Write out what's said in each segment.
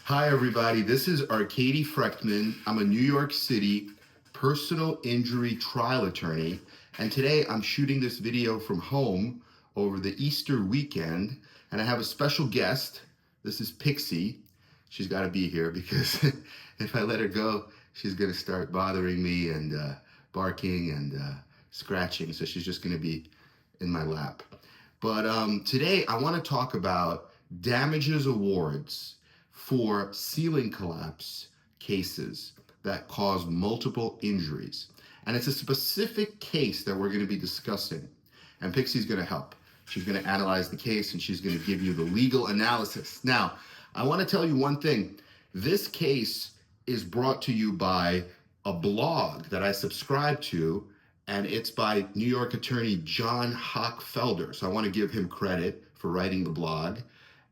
Hi, everybody. This is Arkady Frekhtman. I'm a New York City personal injury trial attorney, and today I'm shooting this video from home over the Easter weekend, and I have a special guest. This is Pixie. She's got to be here because if I let her go, she's going to start bothering me and barking and scratching, so she's just going to be in my lap. But today I want to talk about damages awards for ceiling collapse cases that cause multiple injuries. And it's a specific case that we're going to be discussing. And Pixie's going to help. She's going to analyze the case and she's going to give you the legal analysis. Now, I want to tell you one thing. This case is brought to you by a blog that I subscribe to, and it's by New York attorney John Hochfelder. So I want to give him credit for writing the blog.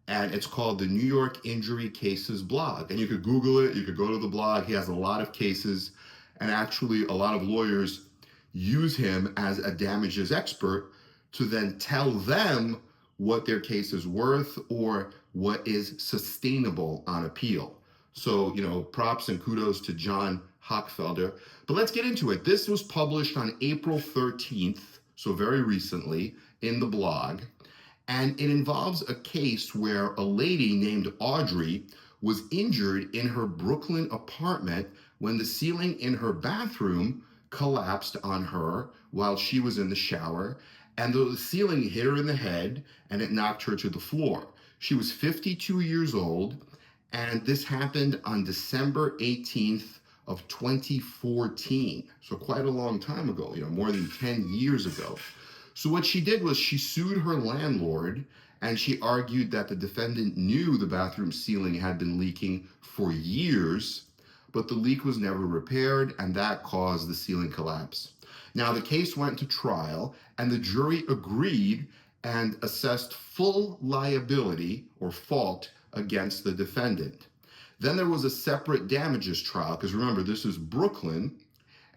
And it's called the New York Injury Cases blog. And you could Google it, you could go to the blog. He has a lot of cases, and actually a lot of lawyers use him as a damages expert to then tell them what their case is worth or what is sustainable on appeal. So, props and kudos to John Hochfelder. But let's get into it. This was published on April 13th, so very recently, in the blog. And it involves a case where a lady named Audrey was injured in her Brooklyn apartment when the ceiling in her bathroom collapsed on her while she was in the shower, and the ceiling hit her in the head and it knocked her to the floor. She was 52 years old, and this happened on December 18th of 2014. So quite a long time ago, more than 10 years ago. So what she did was she sued her landlord, and she argued that the defendant knew the bathroom ceiling had been leaking for years, but the leak was never repaired, and that caused the ceiling collapse. Now, the case went to trial, and the jury agreed and assessed full liability or fault against the defendant. Then there was a separate damages trial, because remember, this is Brooklyn,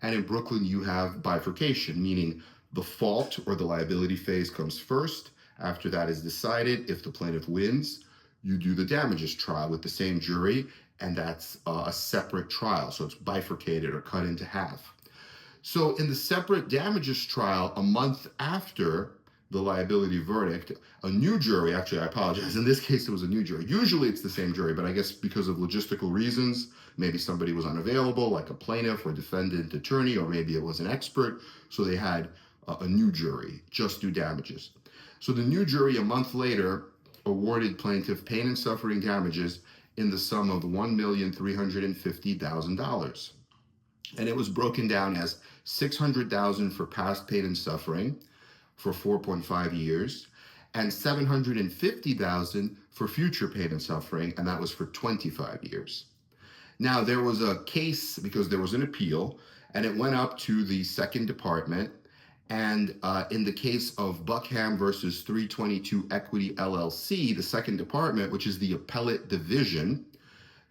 and in Brooklyn you have bifurcation, meaning the fault or the liability phase comes first. After that is decided, if the plaintiff wins, you do the damages trial with the same jury, and that's a separate trial. So it's bifurcated or cut into half. So in the separate damages trial, a month after the liability verdict, a new jury, actually I apologize, in this case it was a new jury. Usually it's the same jury, but I guess because of logistical reasons, maybe somebody was unavailable, like a plaintiff or defendant attorney, or maybe it was an expert, so they had a new jury, just do damages. So the new jury, a month later, awarded plaintiff pain and suffering damages in the sum of $1,350,000. And it was broken down as $600,000 for past pain and suffering for 4.5 years, and $750,000 for future pain and suffering, and that was for 25 years. Now, there was a case because there was an appeal, and it went up to the second department. And in the case of Buckham versus 322 Equity LLC, the second department, which is the appellate division,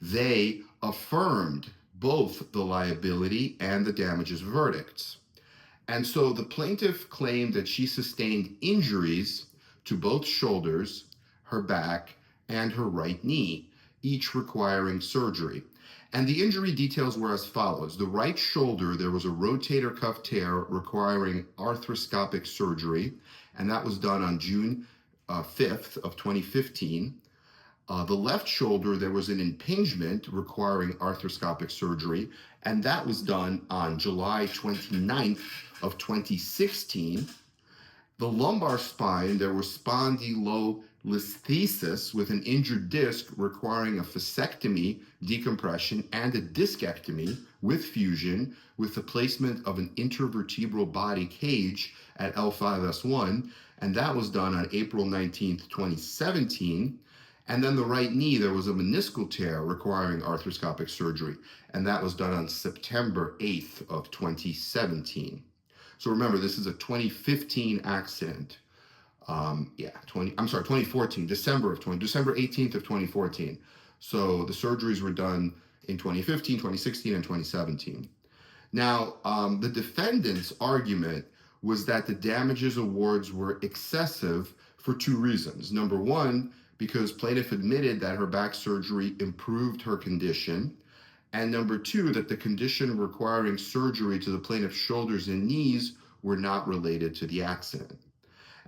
they affirmed both the liability and the damages verdicts. And so the plaintiff claimed that she sustained injuries to both shoulders, her back, and her right knee, each requiring surgery. And the injury details were as follows. The right shoulder, there was a rotator cuff tear requiring arthroscopic surgery, and that was done on June 5th of 2015. The left shoulder, there was an impingement requiring arthroscopic surgery, and that was done on July 29th of 2016. The lumbar spine, there was spondylolisthesis with an injured disc requiring a fascectomy, decompression, and a discectomy with fusion with the placement of an intervertebral body cage at L5S1, and that was done on April 19th, 2017. And then the right knee, there was a meniscal tear requiring arthroscopic surgery, and that was done on September 8th of 2017. So remember, this is a 2015 accident. 2014, December 18th of 2014. So the surgeries were done in 2015, 2016, and 2017. Now, the defendant's argument was that the damages awards were excessive for two reasons. Number one, because plaintiff admitted that her back surgery improved her condition, and number two, that the condition requiring surgery to the plaintiff's shoulders and knees were not related to the accident.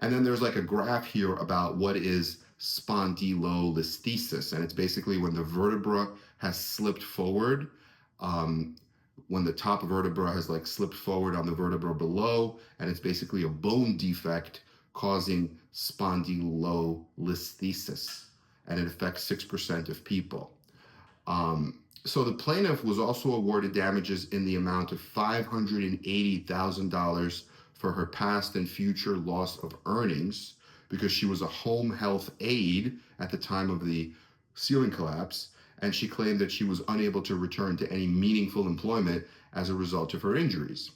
And then there's like a graph here about what is spondylolisthesis, and it's basically when the vertebra has slipped forward, when the top vertebra has like slipped forward on the vertebra below, and it's basically a bone defect causing spondylolisthesis, and it affects 6% of people. So the plaintiff was also awarded damages in the amount of $580,000 for her past and future loss of earnings because she was a home health aide at the time of the ceiling collapse, and she claimed that she was unable to return to any meaningful employment as a result of her injuries.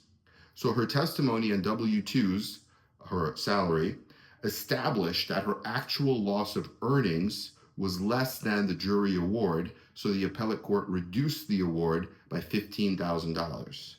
So her testimony on W-2s, her salary, established that her actual loss of earnings was less than the jury award, so the appellate court reduced the award by $15,000.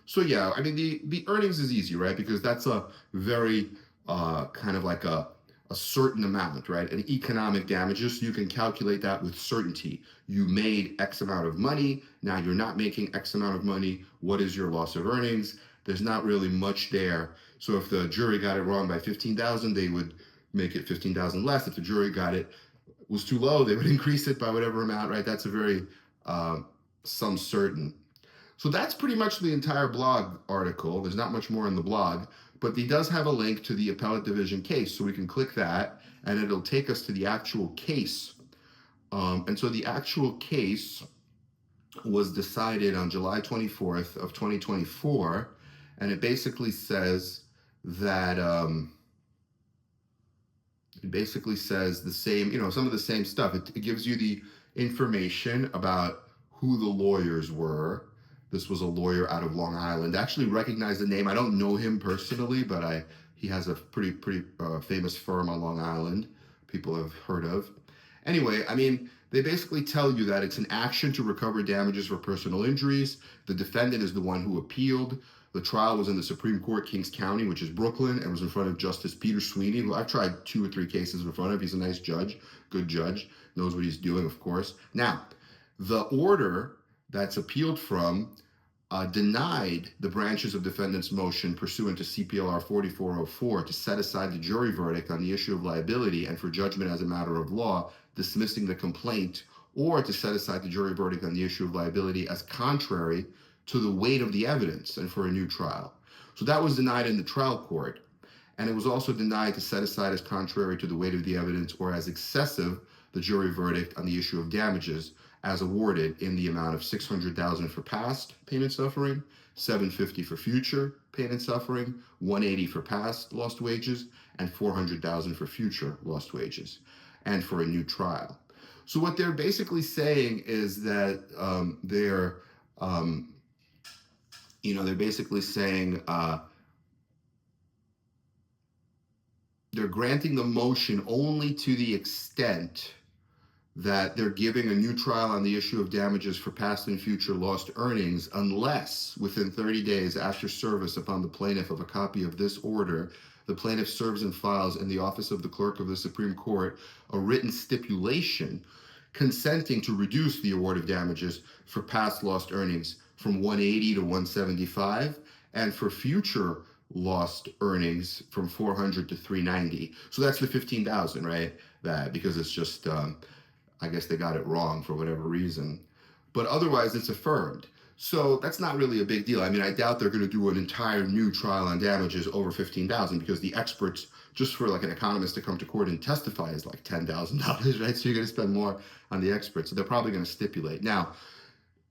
So yeah, I mean, the earnings is easy, right? Because that's a very kind of like a certain amount, right? An economic damages, so you can calculate that with certainty. You made X amount of money, now you're not making X amount of money. What is your loss of earnings? There's not really much there. So if the jury got it wrong by 15,000, they would make it 15,000 less. If the jury got it was too low, they would increase it by whatever amount, right? That's a very some certain. So that's pretty much the entire blog article. There's not much more in the blog, but he does have a link to the appellate division case, so we can click that, and it'll take us to the actual case. And so the actual case was decided on July 24th of 2024, and it basically says that the same, some of the same stuff. It gives you the information about who the lawyers were. This was a lawyer out of Long Island. I actually recognize the name. I don't know him personally, but he has a pretty famous firm on Long Island people have heard of. Anyway, I mean, they basically tell you that it's an action to recover damages for personal injuries. The defendant is the one who appealed. The trial was in the Supreme Court, Kings County, which is Brooklyn, and was in front of Justice Peter Sweeney, who I've tried 2 or 3 cases in front of. He's a nice judge, good judge, knows what he's doing, of course. Now, the order that's appealed from denied the branches of defendant's motion pursuant to CPLR 4404 to set aside the jury verdict on the issue of liability and for judgment as a matter of law, dismissing the complaint, or to set aside the jury verdict on the issue of liability as contrary to the weight of the evidence and for a new trial. So that was denied in the trial court, and it was also denied to set aside as contrary to the weight of the evidence or as excessive the jury verdict on the issue of damages as awarded in the amount of $600,000 for past pain and suffering, $750,000 for future pain and suffering, $180,000 for past lost wages, and $400,000 for future lost wages, and for a new trial. So what they're basically saying is that they're basically saying they're granting the motion only to the extent that they're giving a new trial on the issue of damages for past and future lost earnings unless within 30 days after service upon the plaintiff of a copy of this order, the plaintiff serves and files in the office of the clerk of the Supreme Court a written stipulation consenting to reduce the award of damages for past lost earnings from 180 to 175 and for future lost earnings from 400 to 390. So that's the 15,000, right? That because it's just I guess they got it wrong for whatever reason. But otherwise, it's affirmed. So that's not really a big deal. I mean, I doubt they're going to do an entire new trial on damages over 15,000 because the experts, just for like an economist to come to court and testify is like $10,000, right? So you're going to spend more on the experts. So they're probably going to stipulate. Now,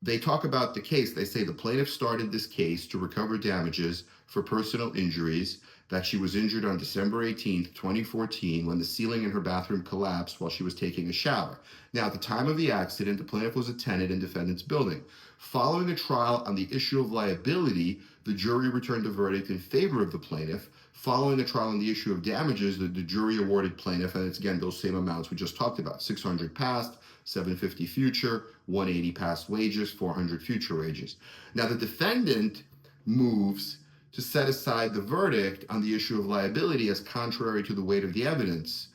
they talk about the case. They say the plaintiff started this case to recover damages for personal injuries, that she was injured on December 18th, 2014, when the ceiling in her bathroom collapsed while she was taking a shower. Now, at the time of the accident, the plaintiff was a tenant in defendant's building. Following a trial on the issue of liability, the jury returned a verdict in favor of the plaintiff. Following a trial on the issue of damages, the jury awarded plaintiff, and it's again those same amounts we just talked about, $600 past, $750 future, $180 past wages, $400 future wages. Now, the defendant moves to set aside the verdict on the issue of liability as contrary to the weight of the evidence.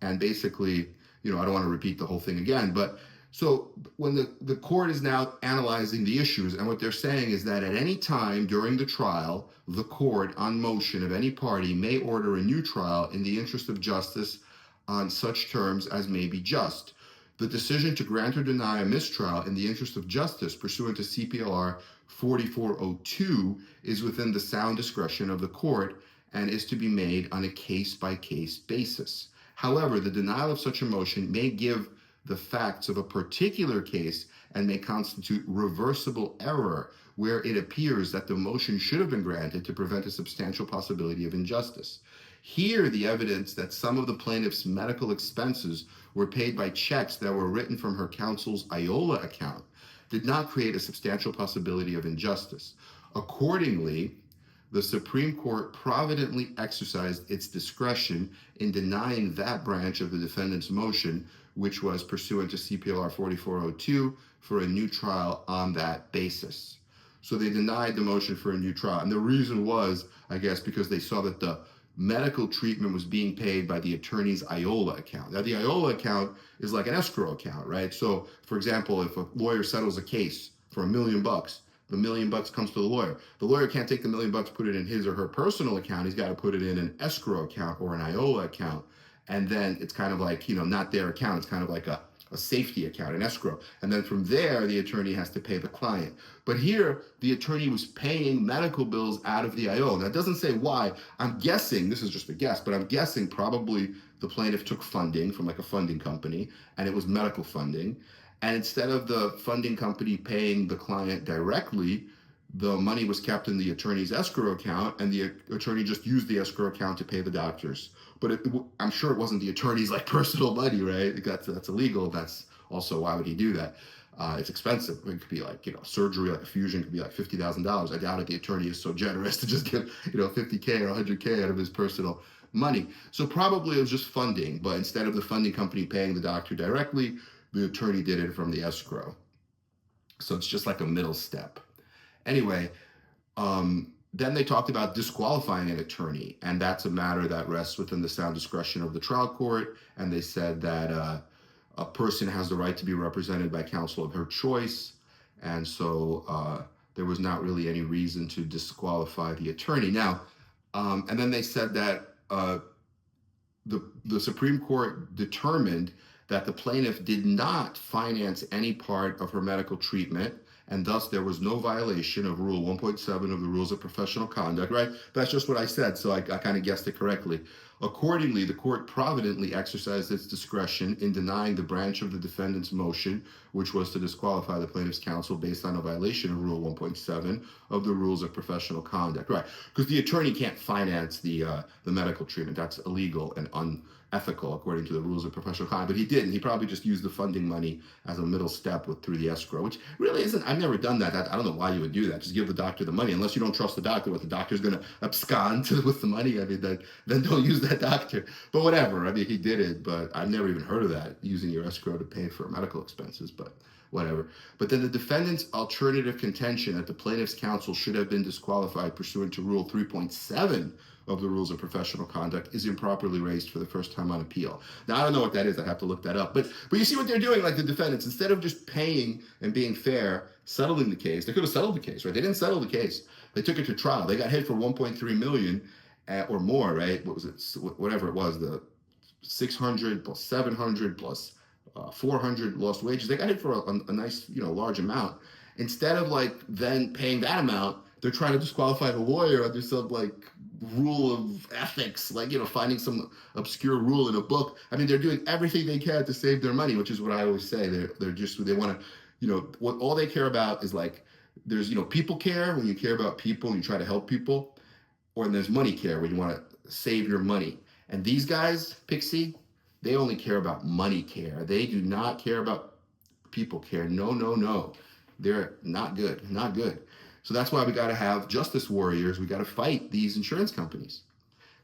And basically, I don't want to repeat the whole thing again, but so when the court is now analyzing the issues, and what they're saying is that at any time during the trial, the court, on motion of any party, may order a new trial in the interest of justice on such terms as may be just. The decision to grant or deny a mistrial in the interest of justice pursuant to CPLR 4402 is within the sound discretion of the court and is to be made on a case-by-case basis. However, the denial of such a motion may give the facts of a particular case and may constitute reversible error where it appears that the motion should have been granted to prevent a substantial possibility of injustice. Here, the evidence that some of the plaintiff's medical expenses were paid by checks that were written from her counsel's IOLA account did not create a substantial possibility of injustice. Accordingly, the Supreme Court providently exercised its discretion in denying that branch of the defendant's motion, which was pursuant to CPLR 4402, for a new trial on that basis. So they denied the motion for a new trial. And the reason was, I guess, because they saw that the medical treatment was being paid by the attorney's IOLA account. Now, the IOLA account is like an escrow account, right? So, for example, if a lawyer settles a case for $1 million, the $1 million comes to the lawyer. The lawyer can't take the $1 million, put it in his or her personal account. He's got to put it in an escrow account or an IOLA account. And then it's kind of like, not their account. It's kind of like a safety account, an escrow. And then from there, the attorney has to pay the client. But here, the attorney was paying medical bills out of the IOLA. Now, it doesn't say why. I'm guessing, this is just a guess, but I'm guessing probably the plaintiff took funding from like a funding company, and it was medical funding. And instead of the funding company paying the client directly, the money was kept in the attorney's escrow account, and the attorney just used the escrow account to pay the doctors. But I'm sure it wasn't the attorney's like personal money, right? That's illegal. That's also, why would he do that? It's expensive. It could be like, surgery, like a fusion could be like $50,000. I doubt if the attorney is so generous to just give, $50K or $100K out of his personal money. So probably it was just funding, but instead of the funding company paying the doctor directly, the attorney did it from the escrow. So it's just like a middle step. Anyway, then they talked about disqualifying an attorney, and that's a matter that rests within the sound discretion of the trial court. And they said that a person has the right to be represented by counsel of her choice, and so there was not really any reason to disqualify the attorney. Now, and then they said that the Supreme Court determined that the plaintiff did not finance any part of her medical treatment, and thus there was no violation of Rule 1.7 of the Rules of Professional Conduct, right? That's just what I said, so I kind of guessed it correctly. Accordingly, the court providently exercised its discretion in denying the branch of the defendant's motion, which was to disqualify the plaintiff's counsel based on a violation of Rule 1.7 of the Rules of Professional Conduct, right? Because the attorney can't finance the medical treatment. That's illegal and unethical according to the Rules of Professional Conduct. But he didn't. He probably just used the funding money as a middle step through the escrow, which really isn't. I've never done that. I don't know why you would do that. Just give the doctor the money, unless you don't trust the doctor. What the doctor's going to abscond with the money. I mean, then don't use that doctor. But whatever. I mean, he did it, but I've never even heard of that, using your escrow to pay for medical expenses. But whatever. But then the defendant's alternative contention that the plaintiff's counsel should have been disqualified pursuant to Rule 3.7 of the Rules of Professional Conduct is improperly raised for the first time on appeal. Now, I don't know what that is. I'd have to look that up. But you see what they're doing, like the defendants, instead of just paying and being fair, settling the case. They could have settled the case, right? They didn't settle the case. They took it to trial. They got hit for $1.3 million or more, right? What was it? Whatever it was, the 600 plus 700 plus 400 lost wages. They got hit for a nice, large amount. Instead of like then paying that amount, they're trying to disqualify the lawyer under some like rule of ethics, like, finding some obscure rule in a book. I mean, they're doing everything they can to save their money, which is what I always say. They want to, what all they care about is like, there's, people care when you care about people and you try to help people, or there's money care when you want to save your money. And these guys, Pixie, they only care about money care. They do not care about people care. No. They're not good, not good. So that's why we got to have justice warriors. We got to fight these insurance companies.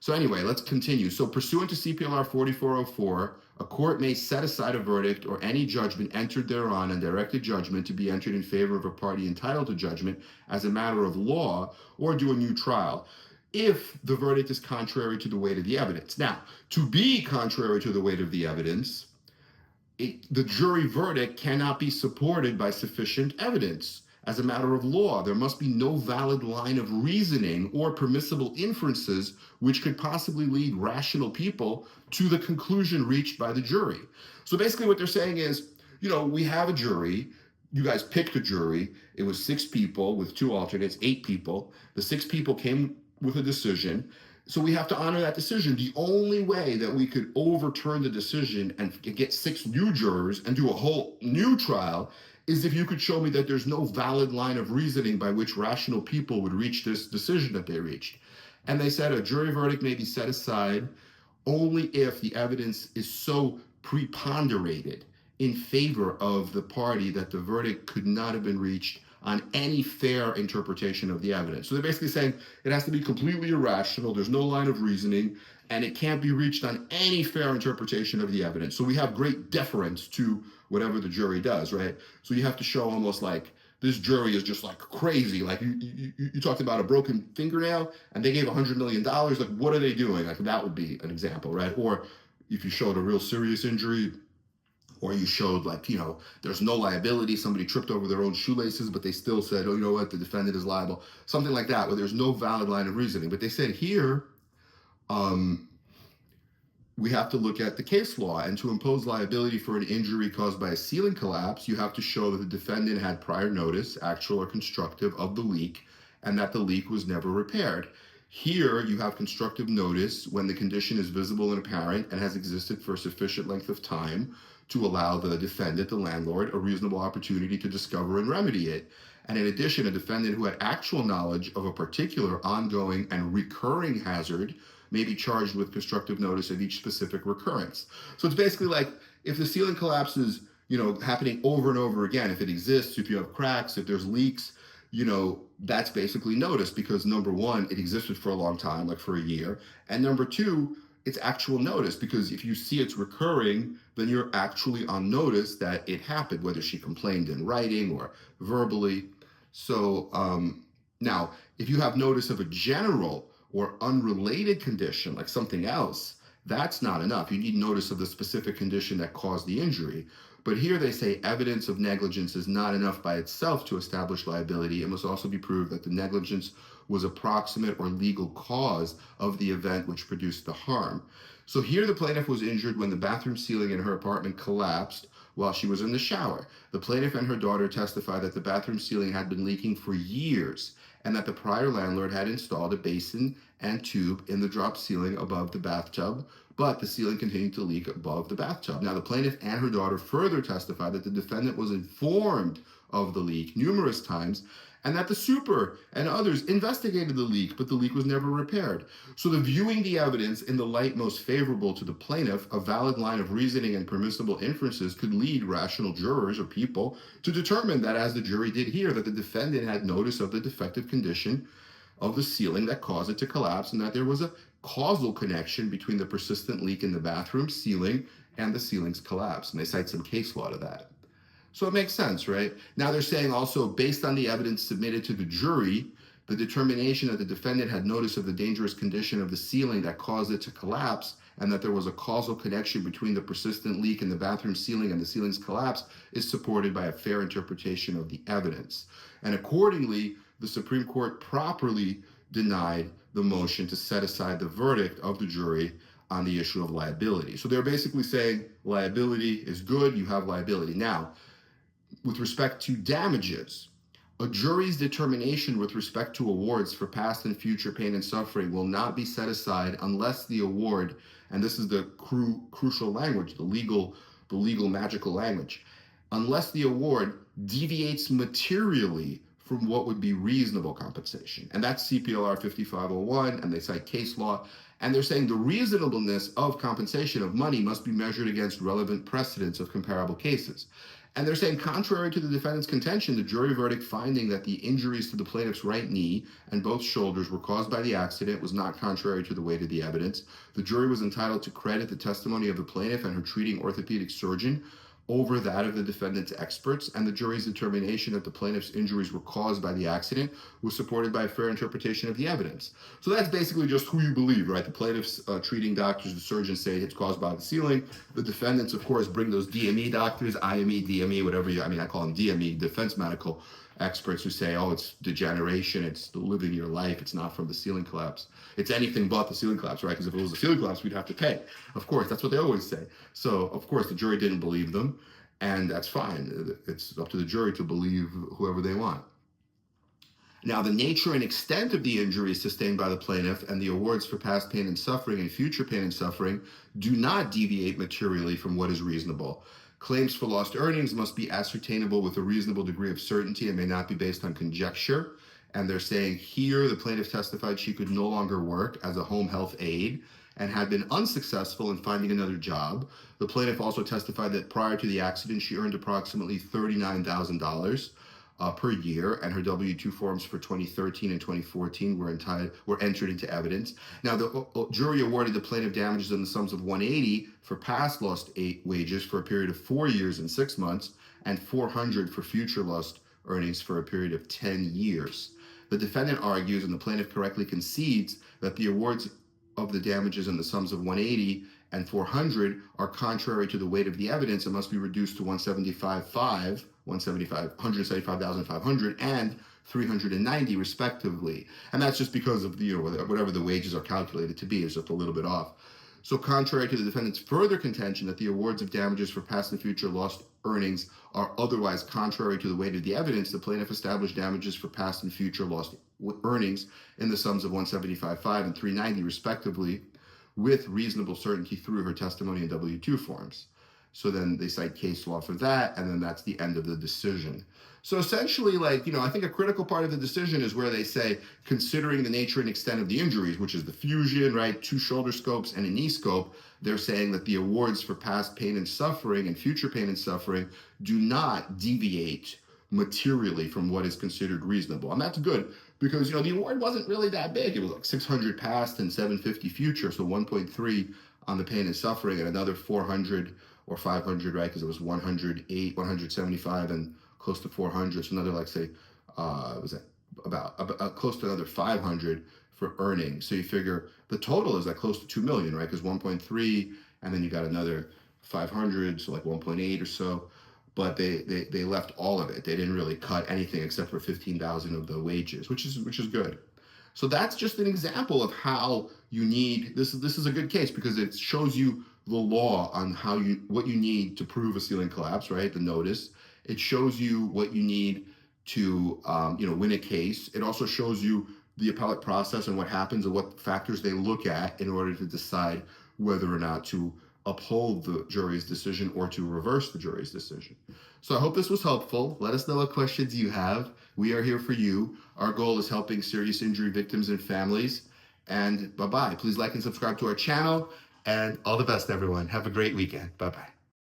So anyway, let's continue. So pursuant to CPLR 4404, a court may set aside a verdict or any judgment entered thereon and directed judgment to be entered in favor of a party entitled to judgment as a matter of law, or do a new trial. if the verdict is contrary to the weight of the evidence. Now, to be contrary to the weight of the evidence, the jury verdict cannot be supported by sufficient evidence. As a matter of law, there must be no valid line of reasoning or permissible inferences which could possibly lead rational people to the conclusion reached by the jury. So basically what they're saying is, we have a jury. You guys picked a jury. It was 6 people with 2 alternates, 8 people. The 6 people came with a decision. So we have to honor that decision. The only way that we could overturn the decision and get 6 new jurors and do a whole new trial is if you could show me that there's no valid line of reasoning by which rational people would reach this decision that they reached. And they said a jury verdict may be set aside only if the evidence is so preponderated in favor of the party that the verdict could not have been reached on any fair interpretation of the evidence. So they're basically saying it has to be completely irrational, there's no line of reasoning, and it can't be reached on any fair interpretation of the evidence. So we have great deference to whatever the jury does, right? So you have to show almost like this jury is just like crazy. Like you talked about a broken fingernail and they gave $100 million. Like, what are they doing? Like, that would be an example, right? Or if you showed a real serious injury, or you showed there's no liability, somebody tripped over their own shoelaces, but they still said, oh, you know what, the defendant is liable. Something like that, where there's no valid line of reasoning. But they said here, we have to look at the case law, and to impose liability for an injury caused by a ceiling collapse, you have to show that the defendant had prior notice, actual or constructive, of the leak, and that the leak was never repaired. Here, you have constructive notice when the condition is visible and apparent and has existed for a sufficient length of time to allow the defendant, the landlord, a reasonable opportunity to discover and remedy it. And in addition, a defendant who had actual knowledge of a particular ongoing and recurring hazard may be charged with constructive notice of each specific recurrence. So it's basically like if the ceiling collapse is, happening over and over again, if it exists, if you have cracks, if there's leaks, that's basically notice, because number one, it existed for a long time, like for a year. And number two, it's actual notice, because if you see it's recurring, then you're actually on notice that it happened, whether she complained in writing or verbally. So now, if you have notice of a general or unrelated condition, like something else, that's not enough. You need notice of the specific condition that caused the injury. But here they say evidence of negligence is not enough by itself to establish liability. It must also be proved that the negligence was a proximate or legal cause of the event which produced the harm. So here the plaintiff was injured when the bathroom ceiling in her apartment collapsed while she was in the shower. The plaintiff and her daughter testified that the bathroom ceiling had been leaking for years and that the prior landlord had installed a basin and tube in the drop ceiling above the bathtub, but the ceiling continued to leak above the bathtub. Now, the plaintiff and her daughter further testified that the defendant was informed of the leak numerous times and that the super and others investigated the leak, but the leak was never repaired. So viewing the evidence in the light most favorable to the plaintiff, a valid line of reasoning and permissible inferences could lead rational jurors or people to determine that, as the jury did here, that the defendant had notice of the defective condition of the ceiling that caused it to collapse, and that there was a causal connection between the persistent leak in the bathroom ceiling and the ceiling's collapse. And they cite some case law to that. So it makes sense, right? Now they're saying also, based on the evidence submitted to the jury, the determination that the defendant had notice of the dangerous condition of the ceiling that caused it to collapse, and that there was a causal connection between the persistent leak in the bathroom ceiling and the ceiling's collapse, is supported by a fair interpretation of the evidence. And accordingly, the Supreme Court properly denied the motion to set aside the verdict of the jury on the issue of liability. So they're basically saying liability is good, you have liability. Now, with respect to damages, a jury's determination with respect to awards for past and future pain and suffering will not be set aside unless the award, and this is the crucial language, the legal magical language, unless the award deviates materially from what would be reasonable compensation. And that's CPLR 5501, and they cite case law. And they're saying the reasonableness of compensation of money must be measured against relevant precedents of comparable cases. And they're saying, contrary to the defendant's contention, the jury verdict finding that the injuries to the plaintiff's right knee and both shoulders were caused by the accident was not contrary to the weight of the evidence. The jury was entitled to credit the testimony of the plaintiff and her treating orthopedic surgeon, over that of the defendant's experts, and the jury's determination that the plaintiff's injuries were caused by the accident was supported by a fair interpretation of the evidence. So that's basically just who you believe, right? The plaintiff's treating doctors, the surgeons say it's caused by the ceiling. The defendants, of course, bring those DME doctors, IME, DME, whatever I call them DME, defense medical experts, who say, oh, it's degeneration, it's living your life, it's not from the ceiling collapse. It's anything but the ceiling collapse, right? Because if it was the ceiling collapse, we'd have to pay. Of course, that's what they always say. So, of course, the jury didn't believe them, and that's fine. It's up to the jury to believe whoever they want. Now, the nature and extent of the injuries sustained by the plaintiff and the awards for past pain and suffering and future pain and suffering do not deviate materially from what is reasonable. Claims for lost earnings must be ascertainable with a reasonable degree of certainty and may not be based on conjecture. And they're saying here the plaintiff testified she could no longer work as a home health aide and had been unsuccessful in finding another job. The plaintiff also testified that prior to the accident, she earned approximately $39,000 per year, and her W-2 forms for 2013 and 2014 were entered into evidence. Now, the jury awarded the plaintiff damages in the sums of $180 for past lost wages for a period of 4 years and 6 months, and $400 for future lost earnings for a period of 10 years. The defendant argues, and the plaintiff correctly concedes, that the awards of the damages in the sums of $180 and $400 are contrary to the weight of the evidence and must be reduced to $175,500 and $390 respectively. And that's just because of whatever the wages are calculated to be is just a little bit off. So contrary to the defendant's further contention that the awards of damages for past and future lost earnings are otherwise contrary to the weight of the evidence, the plaintiff established damages for past and future lost earnings in the sums of $175,500 and $390 respectively, with reasonable certainty through her testimony and W-2 forms. So then they cite case law for that, and then that's the end of the decision. So essentially, I think a critical part of the decision is where they say, considering the nature and extent of the injuries, which is the fusion, right, 2 shoulder scopes and a knee scope, they're saying that the awards for past pain and suffering and future pain and suffering do not deviate materially from what is considered reasonable. And that's good, because the award wasn't really that big. It was like 600 past and 750 future, so 1.3 on the pain and suffering, and another 400 or 500, right? Because it was 108, 175, and close to 400. So another, was that about close to another 500 for earnings. So you figure the total is close to 2 million, right? Because 1.3, and then you got another 500, so 1.8 or so. But they left all of it. They didn't really cut anything except for 15,000 of the wages, which is good. So that's just an example of how you need this is a good case, because it shows you the law on what you need to prove a ceiling collapse, right? The notice. It shows you what you need to win a case. It also shows you the appellate process and what happens and what factors they look at in order to decide whether or not to uphold the jury's decision or to reverse the jury's decision. So I hope this was helpful. Let us know what questions you have. We are here for you. Our goal is helping serious injury victims and families. And bye-bye. Please like and subscribe to our channel. And all the best, everyone. Have a great weekend. Bye-bye.